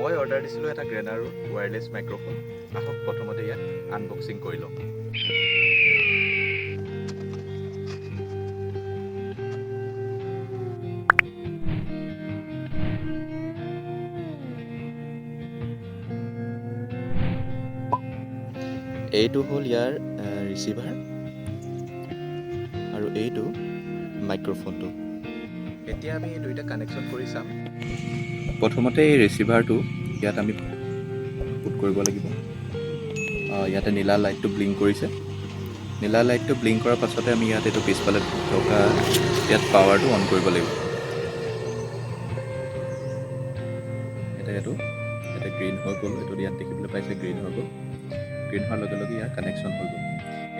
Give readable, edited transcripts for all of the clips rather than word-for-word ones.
মই অৰ্ডাৰ দিছিলোঁ এটা গ্ৰেনাৰো ৱায়াৰলেছ মাইক্ৰফোন। আহক প্ৰথমতে ইয়াত আনবক্সিং কৰি লওঁ। এইটো হ'ল ইয়াৰ ৰিচিভাৰ আৰু এইটো মাইক্ৰফোনটো। এতিয়া আমি এই দুইটা কানেকশ্যন কৰি চাম। প্ৰথমতে এই ৰিচিভাৰটো ইয়াত আমি পুট কৰিব লাগিব। ইয়াতে নীলা লাইটটো ব্লিংক কৰিছে। নীলা লাইটটো ব্লিংক কৰাৰ পাছতে আমি ইয়াত এইটো পিছফালে থকা ইয়াত পাৱাৰটো অন কৰিব লাগিব। এটা গ্ৰীণ হৈ গ'ল, এইটো ইয়াত দেখিবলৈ পাইছে গ্ৰীণ হৈ গ'ল। গ্ৰীণ হোৱাৰ লগে লগে ইয়াৰ কানেকশ্যন হৈ গ'ল।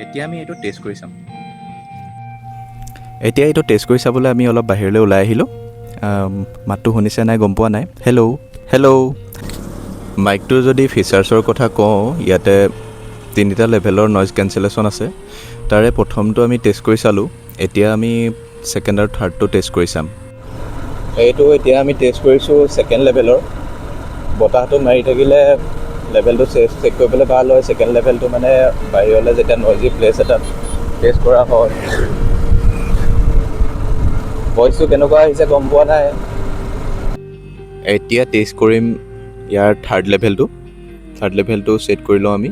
এতিয়া আমি এইটো টেষ্ট কৰি চাম। এতিয়া এইটো টেষ্ট কৰি চাবলৈ আমি অলপ বাহিৰলৈ ওলাই আহিলোঁ। মাতটো শুনিছে নাই গম পোৱা নাই। হেল্ল'। মাইকটোৰ যদি ফিচাৰ্ছৰ কথা কওঁ, ইয়াতে 3টা লেভেলৰ নইজ কেঞ্চেলেশ্যন আছে। তাৰে প্ৰথমটো আমি টেষ্ট কৰি চালোঁ। এতিয়া আমি ছেকেণ্ড আৰু থাৰ্ডটো টেষ্ট কৰি চাম। এইটো এতিয়া আমি টেষ্ট কৰিছোঁ ছেকেণ্ড লেভেলৰ। বতাহটো মাৰি থাকিলে লেভেলটো চেক কৰিবলৈ ভাল হয়। ছেকেণ্ড লেভেলটো মানে বাহিৰলৈ যেতিয়া নইজি প্লেচ এটাত টেষ্ট কৰা হয়। ভইচটো কেনেকুৱা আহিছে গম পোৱা নাই। এতিয়া টেষ্ট কৰিম ইয়াৰ থাৰ্ড লেভেলটো ছেট কৰি লওঁ আমি।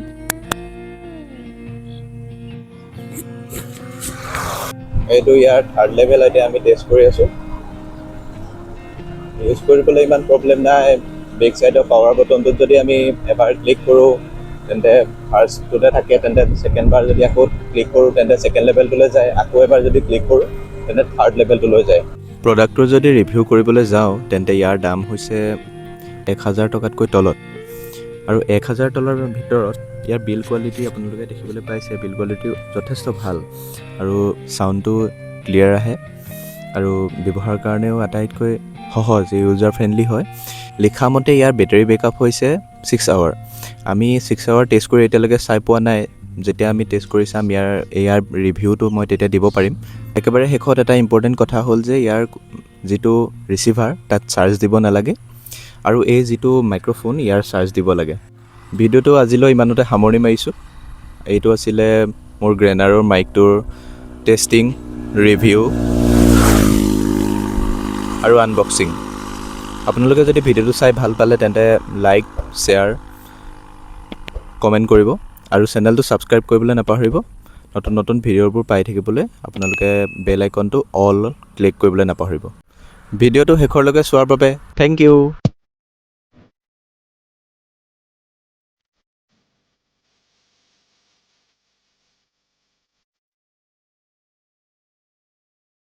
এইটো ইয়াৰ থাৰ্ড লেভেল এতিয়া আমি টেষ্ট কৰি আছোঁ। ইউজ কৰিবলৈ ইমান প্ৰব্লেম নাই। বেক চাইডৰ পাৱাৰ বটনটোত যদি আমি এবাৰ ক্লিক কৰোঁ তেন্তে ফাৰ্ষ্টটোতে থাকে, তেন্তে ছেকেণ্ডবাৰ যদি আকৌ ক্লিক কৰোঁ তেন্তে ছেকেণ্ড লেভেলটোলৈ যায়। আকৌ এবাৰ যদি ক্লিক কৰোঁ তেন্তে থাৰ্ড লেভেলটোলৈ যায়। প্ৰডাক্টটোৰ যদি ৰিভিউ কৰিবলৈ যাওঁ তেন্তে ইয়াৰ দাম হৈছে 1000 টকাতকৈ তলত। আৰু 1000 টকাৰ ভিতৰত ইয়াৰ বিল কোৱালিটি আপোনালোকে দেখিবলৈ পাইছে। বিল কোৱালিটি যথেষ্ট ভাল আৰু চাউণ্ডটো ক্লিয়াৰ আহে আৰু ব্যৱহাৰ কাৰণেও আটাইতকৈ সহজ, ইউজাৰ ফ্ৰেণ্ডলি হয়। লিখা মতে ইয়াৰ বেটাৰী বেকআপ হৈছে 6 আৱাৰ। আমি 6 আৱাৰ টেষ্ট কৰি এতিয়ালৈকে চাই পোৱা নাই। যেতিয়া আমি টেষ্ট কৰি চাম ইয়াৰ ৰিভিউটো মই তেতিয়া দিব পাৰিম। একেবাৰে শেষত এটা ইম্পৰ্টেণ্ট কথা হ'ল যে ইয়াৰ যিটো ৰিচিভাৰ তাত চাৰ্জ দিব নালাগে আৰু এই যিটো মাইক্ৰফোন ইয়াৰ চাৰ্জ দিব লাগে। ভিডিঅ'টো আজিলৈ ইমানতে সামৰণি মাৰিছোঁ। এইটো আছিলে মোৰ গ্ৰেনাৰোৰ মাইকটোৰ টেষ্টিং, ৰিভিউ আৰু আনবক্সিং। আপোনালোকে যদি ভিডিঅ'টো চাই ভাল পালে তেন্তে লাইক, শ্বেয়াৰ, কমেণ্ট কৰিব আৰু চেনেলটো ছাবস্ক্ৰাইব কৰিবলৈ নাপাহৰিব। নতুন ভিডিঅ'বোৰ পাই থাকিবলৈ আপোনালোকে বেল আইকনটো অল ক্লিক কৰিবলৈ নাপাহৰিব। ভিডিঅ'টো শেষৰলৈকে চোৱাৰ বাবে থেংক ইউ।